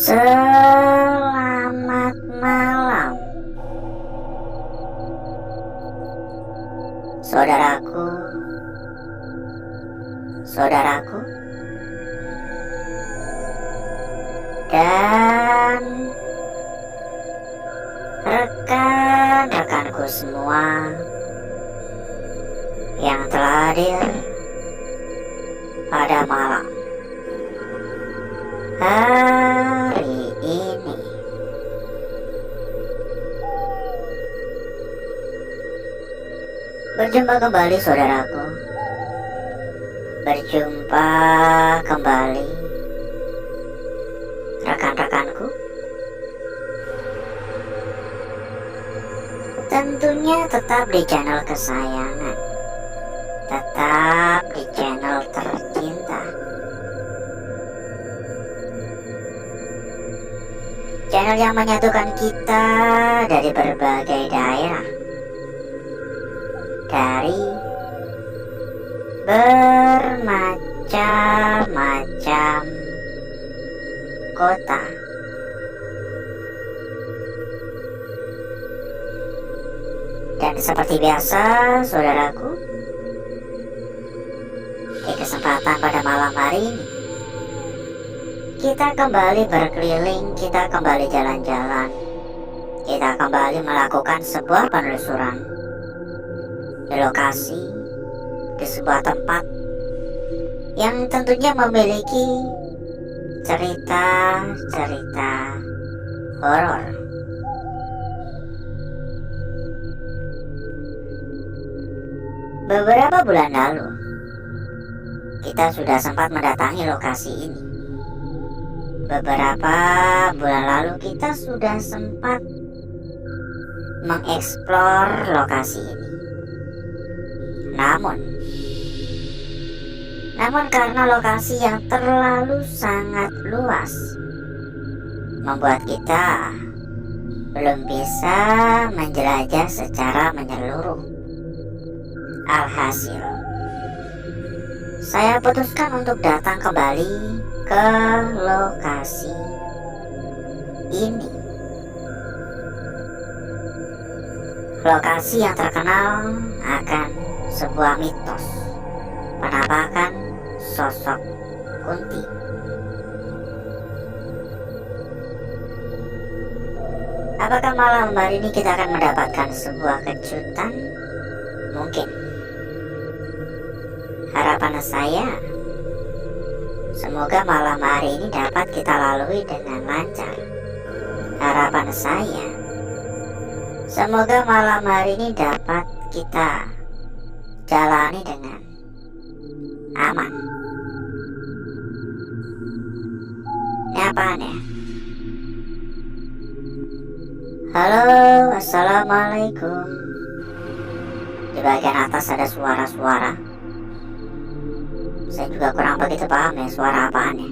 Selamat malam, saudaraku, saudaraku, dan rekan-rekanku semua yang telah hadir pada malam hari ini. Berjumpa kembali, saudaraku. Berjumpa kembali, rekan-rekanku. Tentunya tetap di channel kesayangan, tetap di channel tercinta, channel yang menyatukan kita dari berbagai daerah, dari bermacam-macam kota. Dan seperti biasa, saudaraku, di kesempatan pada malam hari ini, kita kembali berkeliling, kita kembali jalan-jalan, kita kembali melakukan sebuah penelusuran di lokasi, di sebuah tempat yang tentunya memiliki cerita-cerita horor. Beberapa bulan lalu, kita sudah sempat mendatangi lokasi ini. Beberapa bulan lalu, kita sudah sempat mengeksplor lokasi ini. Namun karena lokasi yang terlalu sangat luas, membuat kita belum bisa menjelajah secara menyeluruh. Alhasil, saya putuskan untuk datang kembali ke lokasi ini. Lokasi yang terkenal akan sebuah mitos penampakan sosok Kunti. Apakah malam hari ini kita akan mendapatkan sebuah kejutan? Mungkin. Harapan saya, semoga malam hari ini dapat kita lalui dengan lancar. Harapan saya, semoga malam hari ini dapat kita jalani dengan aman. Ini apaan ya? Halo, assalamualaikum. Di bagian atas ada suara-suara. Saya juga kurang begitu paham ya suara apaan ya.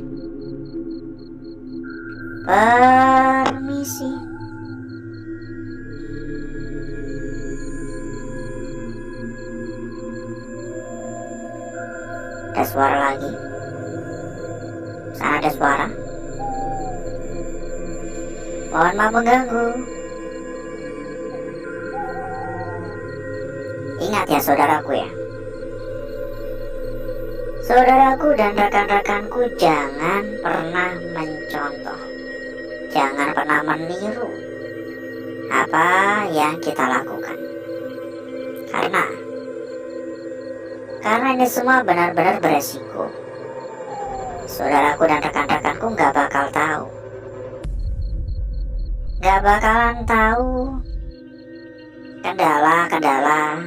Permisi. Ada suara lagi. Sana ada suara. Mohon maaf mengganggu. Ingat ya, saudaraku ya. Saudaraku dan rekan-rekanku, jangan pernah mencontoh, jangan pernah meniru apa yang kita lakukan. Karena ini semua benar-benar beresiko. Saudaraku dan rekan-rekanku gak bakal tahu, gak bakalan tahu kendala-kendala,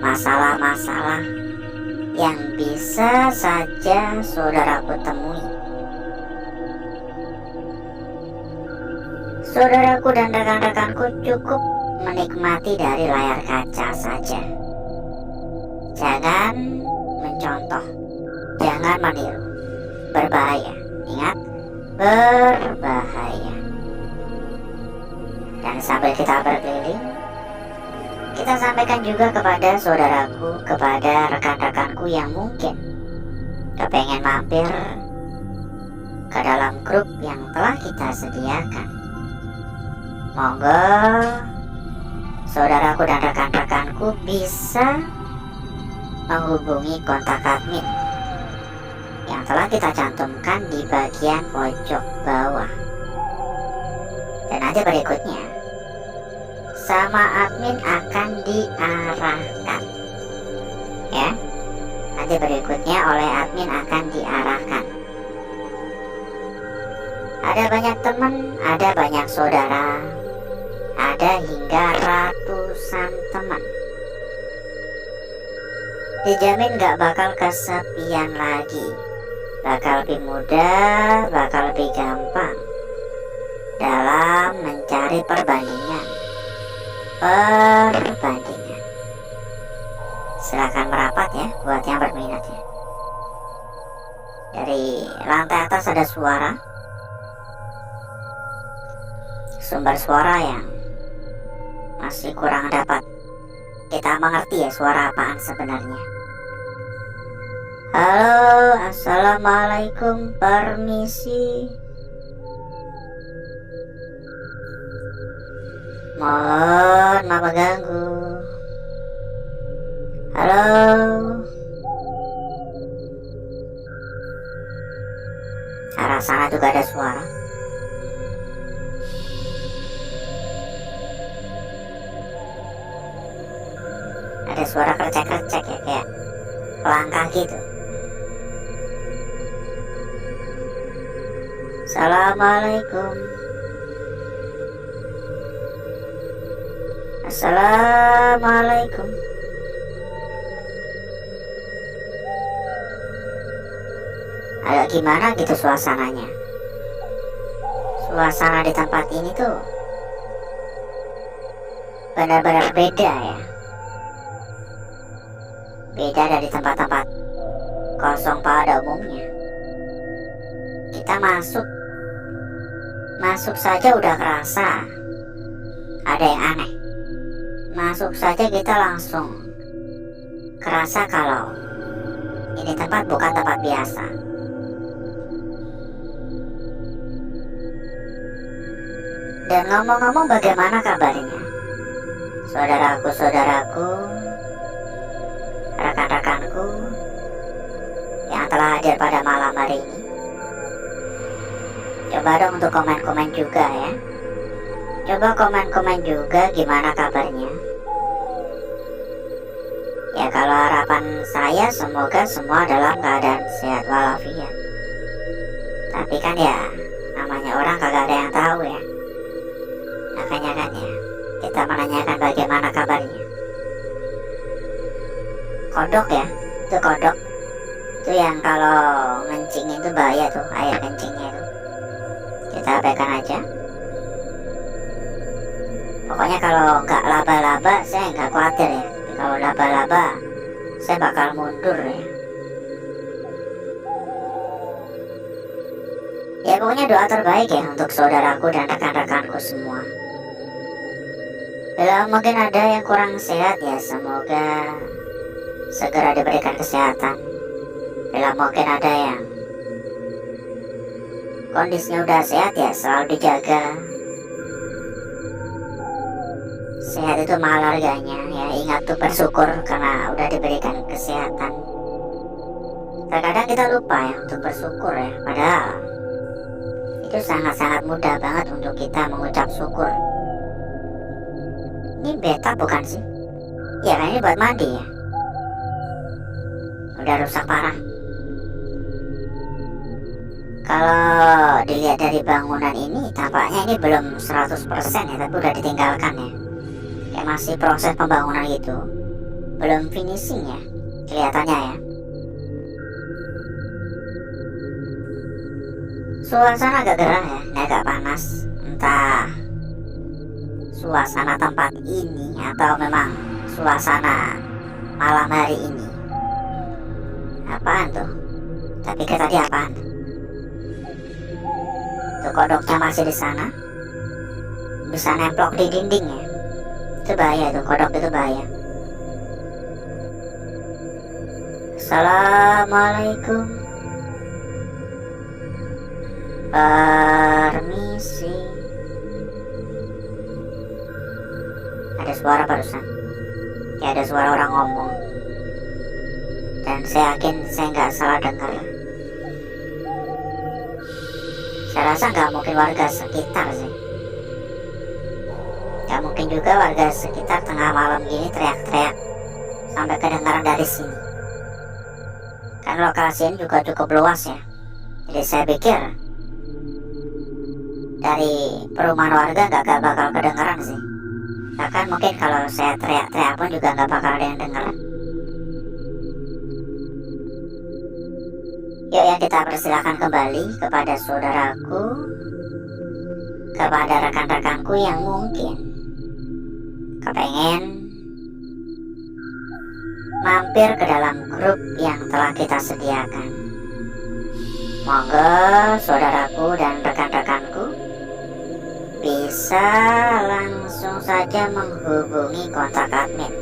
masalah-masalah yang bisa saja saudaraku temui. Saudaraku dan rekan-rekanku cukup menikmati dari layar kaca saja. Jangan mencontoh, jangan meniru. Berbahaya, ingat, berbahaya. Dan sambil kita berkeliling, kita sampaikan juga kepada saudaraku, kepada rekan-rekanku yang mungkin kepengen mampir ke dalam grup yang telah kita sediakan. Monggo saudaraku dan rekan-rekanku bisa menghubungi kontak admin yang telah kita cantumkan di bagian pojok bawah. Dan nanti berikutnya sama admin akan diarahkan, ya. Nanti berikutnya oleh admin akan diarahkan. Ada banyak teman, ada banyak saudara, ada hingga ratusan teman. Dijamin gak bakal kesepian lagi, bakal lebih mudah, bakal lebih gampang dalam mencari perbandingan. Silakan merapat ya buat yang berminat ya. Dari lantai atas ada suara, sumber suara yang masih kurang dapat kita mengerti ya suara apaan sebenarnya. Halo, assalamualaikum, permisi. Mohon maaf mengganggu. Halo. Arah sana juga ada suara. Ada suara kercek-kercek ya, kayak langkah gitu. Assalamualaikum. Assalamualaikum. Agak gimana gitu suasananya. Suasana di tempat ini tuh benar-benar beda ya. Beda dari tempat-tempat kosong pada umumnya. Kita masuk saja udah kerasa ada yang aneh. Masuk saja kita langsung kerasa kalau ini tempat bukan tempat biasa. Dan ngomong-ngomong, bagaimana kabarnya saudaraku-saudaraku, rekan-rekanku yang telah hadir pada malam hari ini? Coba dong untuk komen-komen juga ya. Coba komen-komen juga gimana kabarnya. Ya kalau harapan saya semoga semua dalam keadaan sehat walafiat. Tapi kan ya namanya orang kagak ada yang tahu ya. Makanya kan ya kita menanyakan bagaimana kabarnya. Kodok ya, itu kodok. Itu yang kalau ngencing itu bahaya tuh, air kencingnya itu. Kita abaikan aja. Pokoknya kalau nggak laba-laba saya nggak khawatir ya. Tapi kalau laba-laba saya bakal mundur ya. Ya pokoknya doa terbaik ya untuk saudaraku dan rekan-rekanku semua. Bila mungkin ada yang kurang sehat ya semoga segera diberikan kesehatan. Bila mungkin ada yang kondisinya udah sehat ya selalu dijaga. Sehat itu mahal harganya ya, ingat tuh bersyukur karena udah diberikan kesehatan. Terkadang kita lupa ya untuk bersyukur ya, padahal itu sangat-sangat mudah banget untuk kita mengucap syukur. Ini beta bukan sih? Ya kan ini buat mandi ya. Udah rusak parah. Kalau dilihat dari bangunan ini tampaknya ini belum 100% ya, tapi udah ditinggalkan ya. Kayak masih proses pembangunan gitu. Belum finishing ya kelihatannya ya. Suasana agak gerah ya, ini agak panas. Entah suasana tempat ini atau memang suasana malam hari ini. Apaan tuh? Tapi kayak tadi apaan? Tuh kodoknya masih di sana. Bisa nemplok di dinding ya. Itu bahaya tuh, kodok itu bahaya. Assalamualaikum. Permisi. Ada suara barusan. Kayak ada suara orang ngomong. Dan saya yakin saya nggak salah dengar. Saya rasa nggak mungkin warga sekitar sih. Nggak mungkin juga warga sekitar tengah malam gini teriak-teriak sampai kedengaran dari sini. Kan lokasi ini juga cukup luas ya. Jadi saya pikir dari perumahan warga nggak bakal kedengaran sih. Bahkan mungkin kalau saya teriak-teriak pun juga nggak bakal ada yang dengar. Yuk ya, kita persilakan kembali kepada saudaraku, kepada rekan-rekanku yang mungkin kepengen mampir ke dalam grup yang telah kita sediakan. Monggo saudaraku dan rekan-rekanku bisa langsung saja menghubungi kontak admin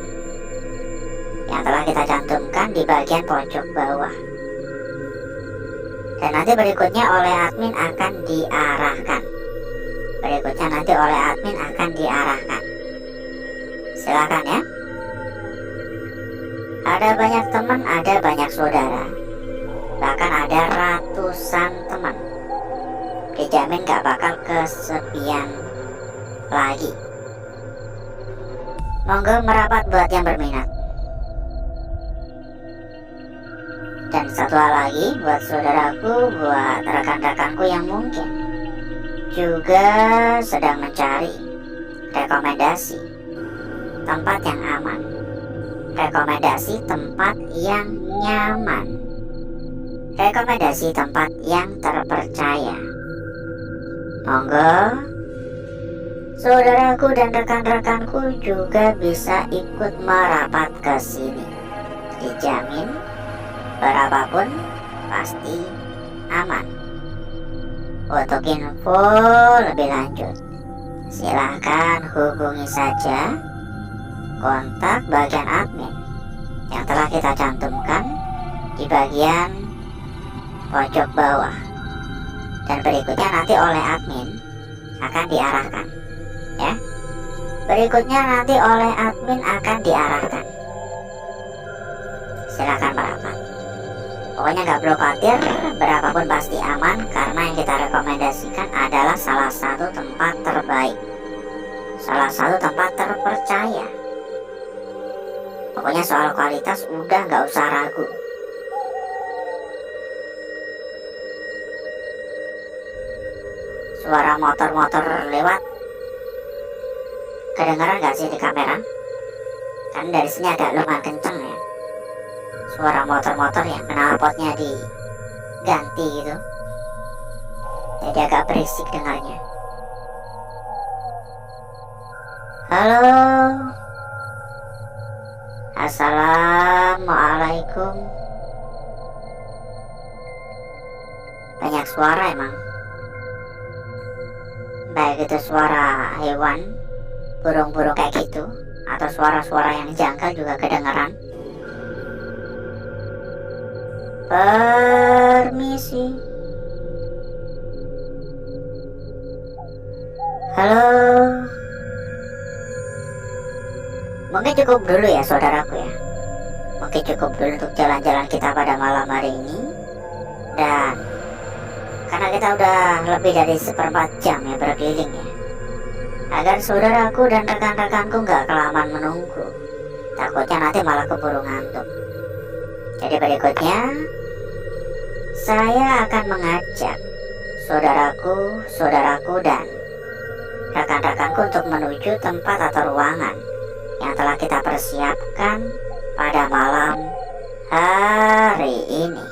yang telah kita cantumkan di bagian pojok bawah. Dan nanti berikutnya oleh admin akan diarahkan. Silakan ya. Ada banyak teman, ada banyak saudara. Bahkan ada ratusan teman. Dijamin gak bakal kesepian lagi. Monggo merapat buat yang berminat. Dan satu hal lagi buat saudaraku, buat rekan-rekanku yang mungkin juga sedang mencari rekomendasi tempat yang aman, rekomendasi tempat yang nyaman, rekomendasi tempat yang terpercaya. Monggo saudaraku dan rekan-rekanku juga bisa ikut merapat ke sini. Dijamin berapapun pasti aman. Untuk info lebih lanjut, silahkan hubungi saja kontak bagian admin yang telah kita cantumkan di bagian pojok bawah. Dan berikutnya nanti oleh admin akan diarahkan ya. Silahkan merapat. Pokoknya nggak perlu khawatir, berapapun pasti aman, karena yang kita rekomendasikan adalah salah satu tempat terbaik, salah satu tempat terpercaya. Pokoknya soal kualitas udah nggak usah ragu. Suara motor-motor lewat kedengaran nggak sih di kamera? Kan dari sini agak lumayan kenceng ya. Suara motor-motor yang knalpotnya diganti gitu, jadi agak berisik dengarnya. Halo, assalamualaikum. Banyak suara emang, baik itu suara hewan, burung-burung kayak gitu, atau suara-suara yang janggal juga kedengaran. Permisi. Halo. Mungkin cukup dulu ya saudaraku ya. Mungkin cukup dulu untuk jalan-jalan kita pada malam hari ini. Dan karena kita udah lebih dari 1/4 jam ya berkeliling ya, agar saudaraku dan rekan-rekanku gak kelamaan menunggu. Takutnya nanti malah keburu ngantuk. Jadi berikutnya saya akan mengajak saudaraku dan rekan-rekanku untuk menuju tempat atau ruangan yang telah kita persiapkan pada malam hari ini.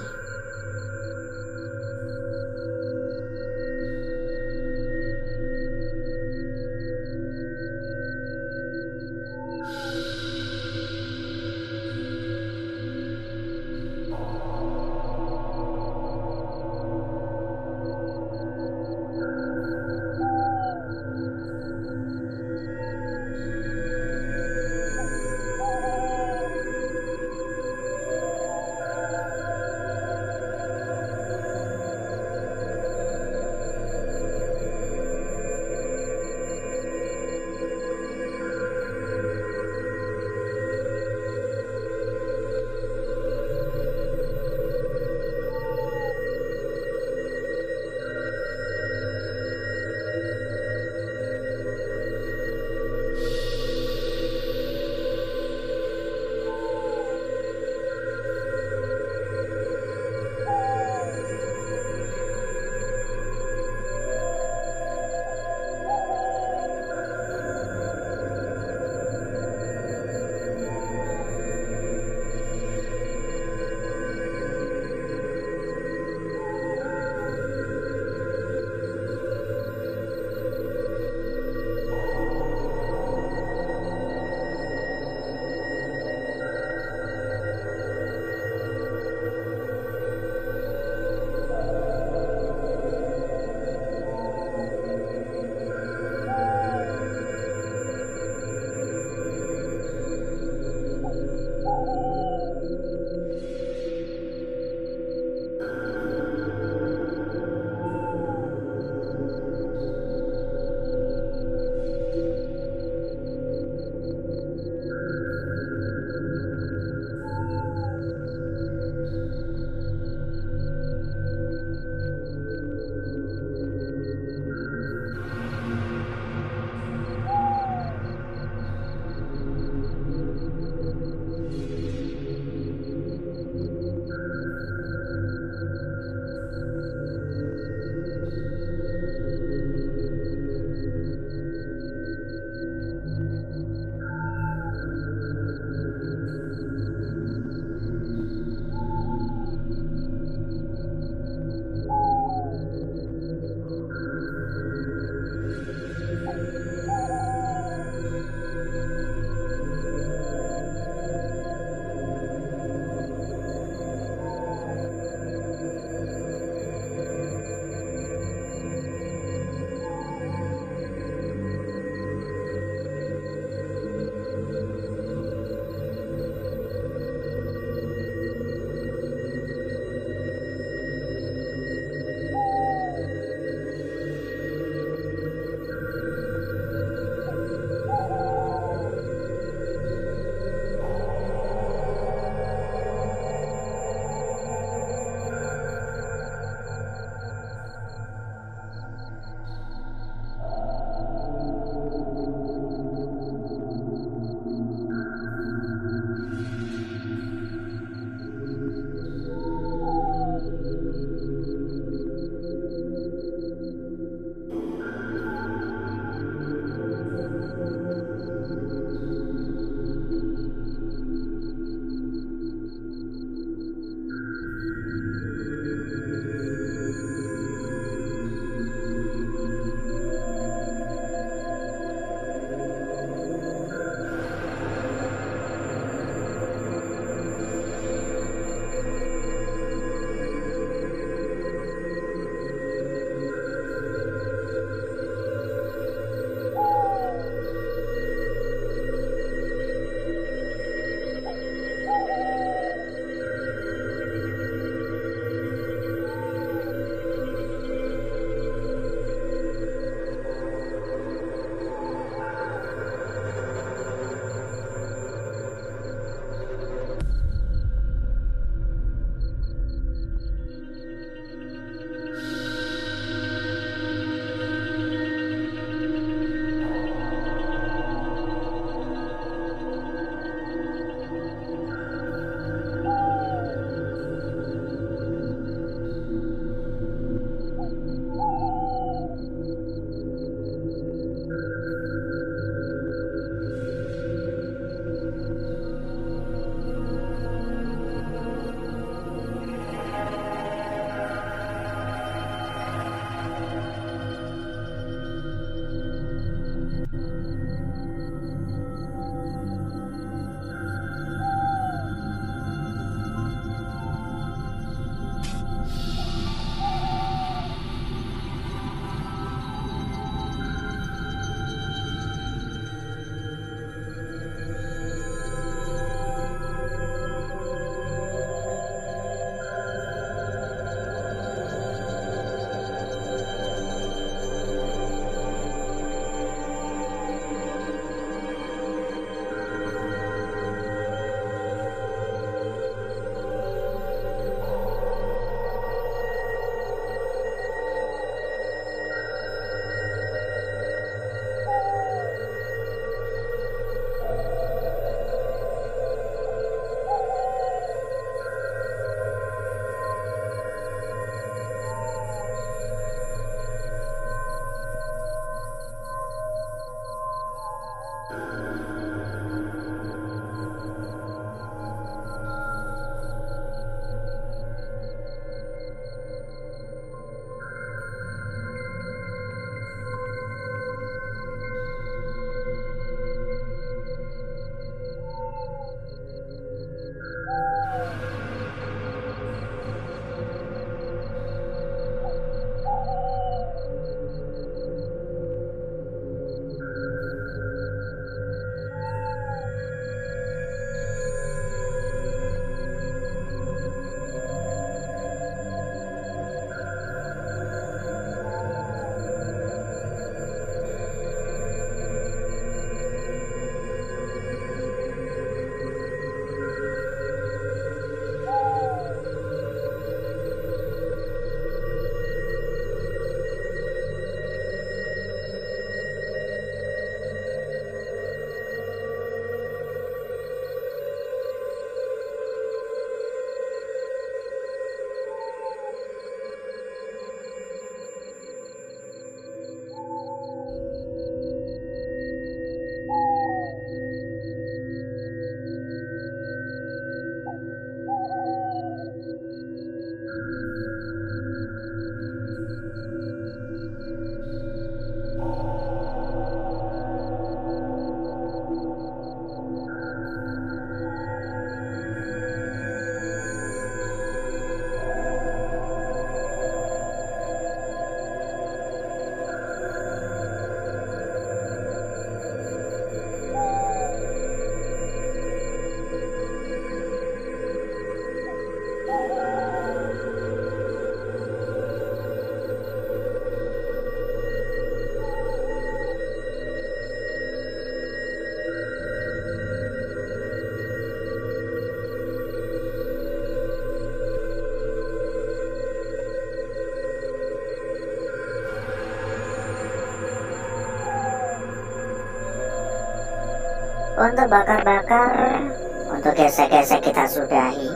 Untuk bakar-bakar, untuk gesek-gesek kita sudahi.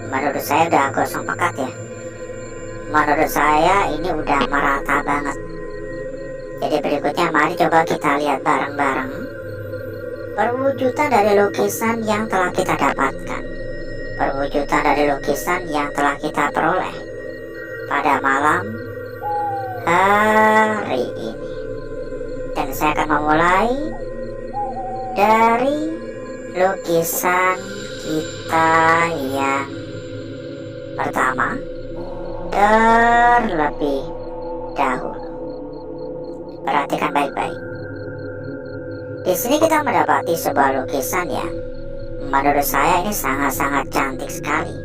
Menurut saya udah gosong pekat ya. Menurut saya ini udah merata banget. Jadi berikutnya mari coba kita lihat bareng-bareng perwujudan dari lukisan yang telah kita dapatkan, perwujudan dari lukisan yang telah kita peroleh pada malam hari ini. Dan saya akan memulai dari lukisan kita yang pertama terlebih dahulu. Perhatikan baik-baik. Di sini kita mendapati sebuah lukisan yang menurut saya ini sangat-sangat cantik sekali.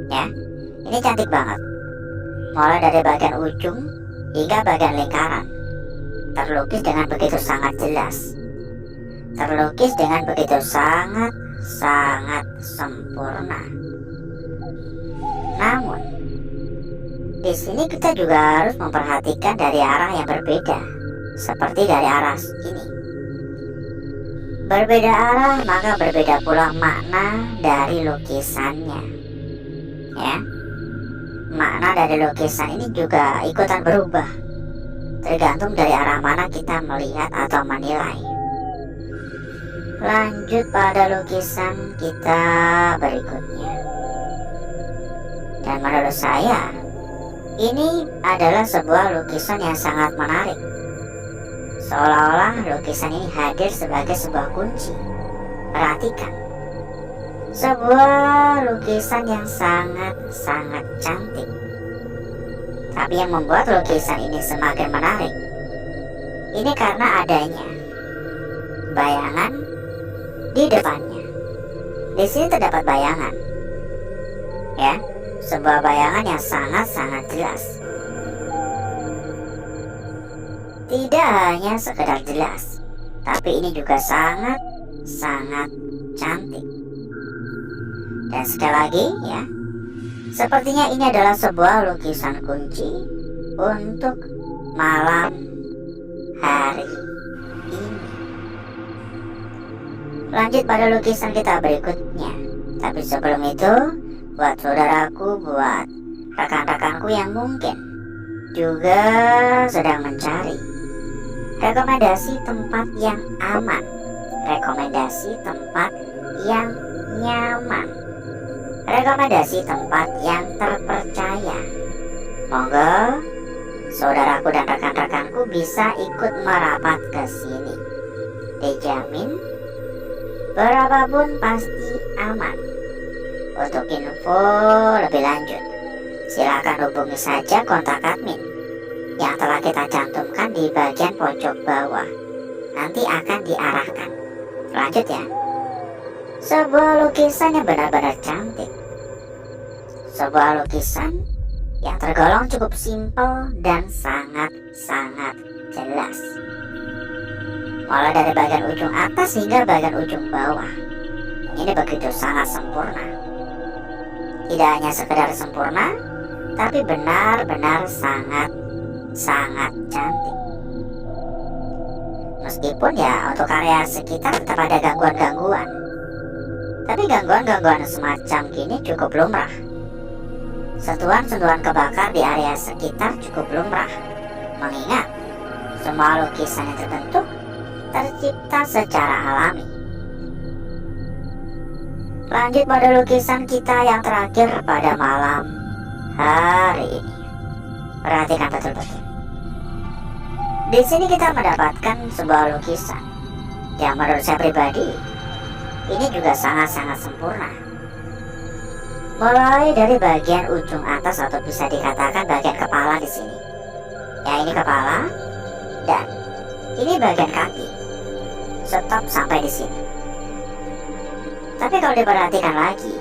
Ya, ini cantik banget. Mulai dari bagian ujung hingga bagian lingkaran, terlukis dengan begitu sangat jelas. Terlukis dengan begitu sangat sempurna. Namun, di sini kita juga harus memperhatikan dari arah yang berbeda, seperti dari arah ini. Berbeda arah, maka berbeda pula makna dari lukisannya. Ya, makna dari lukisan ini juga ikutan berubah, tergantung dari arah mana kita melihat atau menilai. Lanjut pada lukisan kita berikutnya. Dan menurut saya, ini adalah sebuah lukisan yang sangat menarik. Seolah-olah lukisan ini hadir sebagai sebuah kunci. Perhatikan, sebuah lukisan yang sangat cantik. Tapi yang membuat lukisan ini semakin menarik, ini karena adanya bayangan di depannya. Di sini terdapat bayangan, ya, sebuah bayangan yang sangat jelas. Tidak hanya sekedar jelas, tapi ini juga sangat cantik. Dan sekali lagi ya, sepertinya ini adalah sebuah lukisan kunci untuk malam hari ini. Lanjut pada lukisan kita berikutnya. Tapi sebelum itu, buat saudaraku, buat rekan-rekanku yang mungkin juga sedang mencari rekomendasi tempat yang aman, rekomendasi tempat yang nyaman, rekomendasi tempat yang terpercaya, monggo saudaraku dan rekan-rekanku bisa ikut merapat ke sini. Dijamin berapapun pasti aman. Untuk info lebih lanjut, silakan hubungi saja kontak admin yang telah kita cantumkan di bagian pojok bawah. Nanti akan diarahkan. Lanjut ya. Sebuah lukisan yang benar-benar cantik. Sebuah lukisan yang tergolong cukup simpel dan sangat jelas. Mulai dari bagian ujung atas hingga bagian ujung bawah, ini begitu sangat sempurna. Tidak hanya sekedar sempurna, tapi benar-benar sangat cantik. Meskipun ya untuk area sekitar tetap ada gangguan-gangguan, tapi gangguan-gangguan semacam gini cukup lumrah. Sentuhan-sentuhan kebakar di area sekitar cukup lumrah, mengingat semua lukisan yang terbentuk tercipta secara alami. Lanjut pada lukisan kita yang terakhir pada malam hari ini. Perhatikan betul-betul. Di sini kita mendapatkan sebuah lukisan yang menurut saya pribadi ini juga sangat sempurna. Mulai dari bagian ujung atas atau bisa dikatakan bagian kepala di sini. Ya, ini kepala dan ini bagian kaki. Stop sampai di sini. Tapi kalau diperhatikan lagi,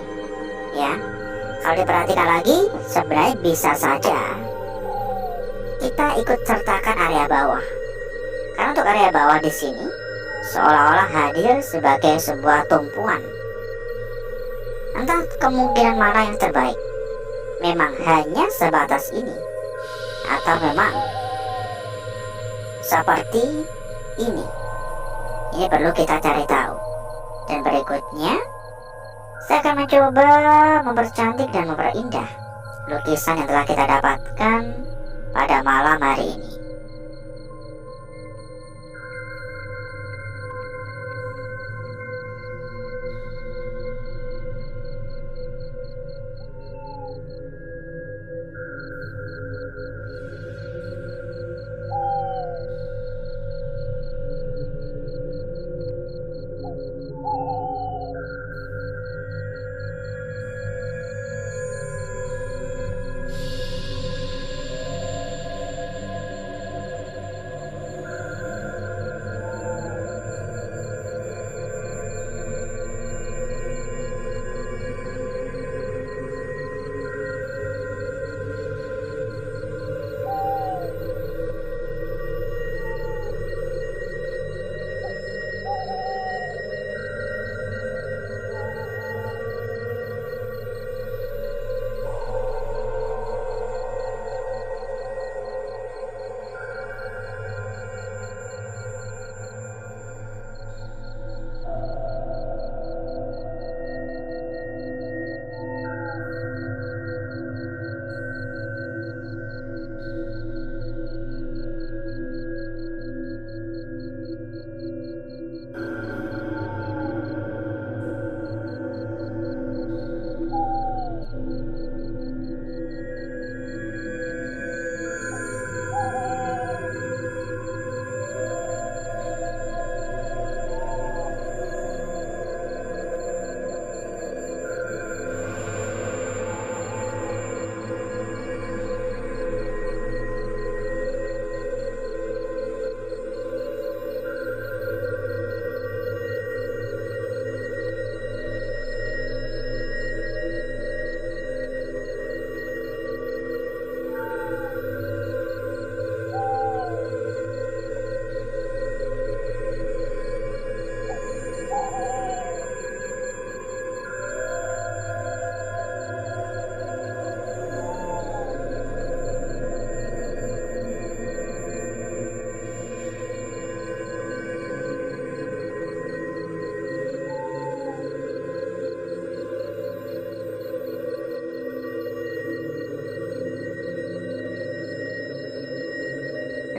ya, kalau diperhatikan lagi, sebenarnya bisa saja kita ikut sertakan area bawah. Karena untuk area bawah di sini seolah-olah hadir sebagai sebuah tumpuan. Entah kemungkinan mana yang terbaik. Memang hanya sebatas ini, atau memang seperti ini. Ini perlu kita cari tahu. Dan berikutnya, saya akan mencoba mempercantik dan memperindah lukisan yang telah kita dapatkan pada malam hari ini.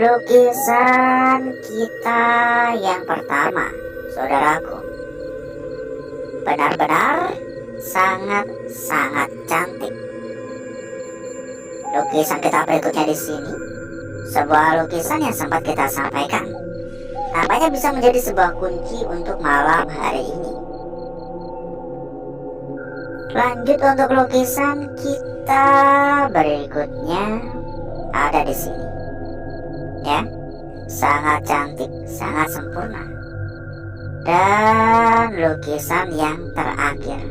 Lukisan kita yang pertama, saudaraku, benar-benar sangat-sangat cantik. Lukisan kita berikutnya di sini, sebuah lukisan yang sempat kita sampaikan, tampaknya bisa menjadi sebuah kunci untuk malam hari ini. Lanjut untuk lukisan kita berikutnya ada di sini. Ya, sangat cantik, sangat sempurna. Dan lukisan yang terakhir,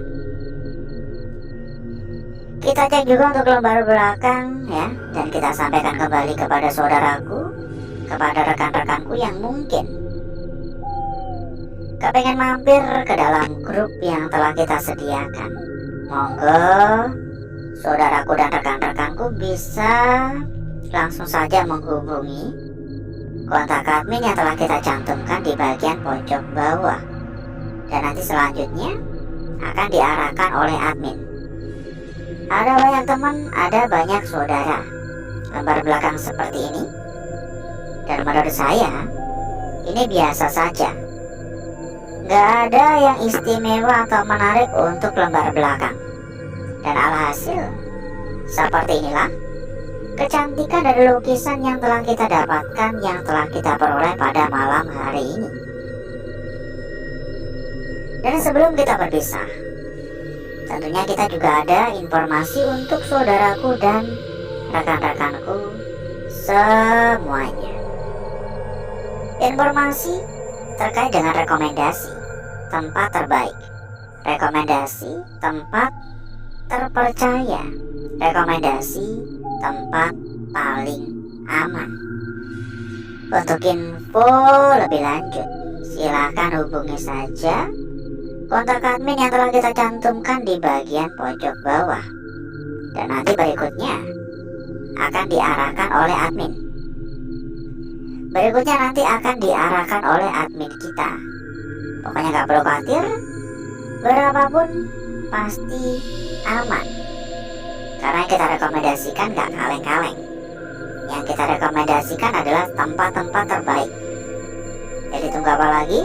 kita cek juga untuk lembar belakang ya, dan kita sampaikan kembali kepada saudaraku, kepada rekan-rekanku yang mungkin kepengen mampir ke dalam grup yang telah kita sediakan. Monggo saudaraku dan rekan-rekanku bisa langsung saja menghubungi kontak admin yang telah kita cantumkan di bagian pojok bawah, dan nanti selanjutnya akan diarahkan oleh admin. Ada banyak teman, ada banyak saudara lembar belakang seperti ini, dan menurut saya ini biasa saja, gak ada yang istimewa atau menarik untuk lembar belakang. Dan alhasil seperti inilah kecantikan dari lukisan yang telah kita dapatkan, yang telah kita peroleh pada malam hari ini. Dan sebelum kita berpisah, tentunya kita juga ada informasi untuk saudaraku dan rekan-rekanku semuanya. Informasi terkait dengan rekomendasi tempat terbaik, rekomendasi tempat terpercaya, rekomendasi tempat paling aman. Untuk info lebih lanjut, silakan hubungi saja kontak admin yang telah kita cantumkan di bagian pojok bawah, dan nanti berikutnya akan diarahkan oleh admin. Berikutnya nanti akan diarahkan oleh admin kita. Pokoknya nggak perlu khawatir, berapapun pasti aman. Karena yang kita rekomendasikan nggak kaleng-kaleng. Yang kita rekomendasikan adalah tempat-tempat terbaik. Jadi tunggu apa lagi?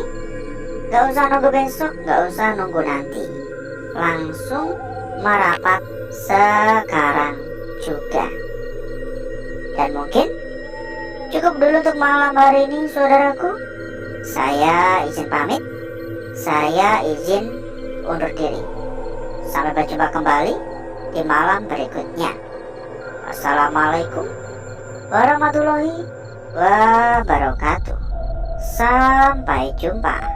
Gak usah nunggu besok, gak usah nunggu nanti. Langsung merapat sekarang juga. Dan mungkin cukup dulu untuk malam hari ini, saudaraku. Saya izin pamit. Saya izin undur diri. Sampai berjumpa kembali di malam berikutnya. Wassalamualaikum warahmatullahi wabarakatuh. Sampai jumpa.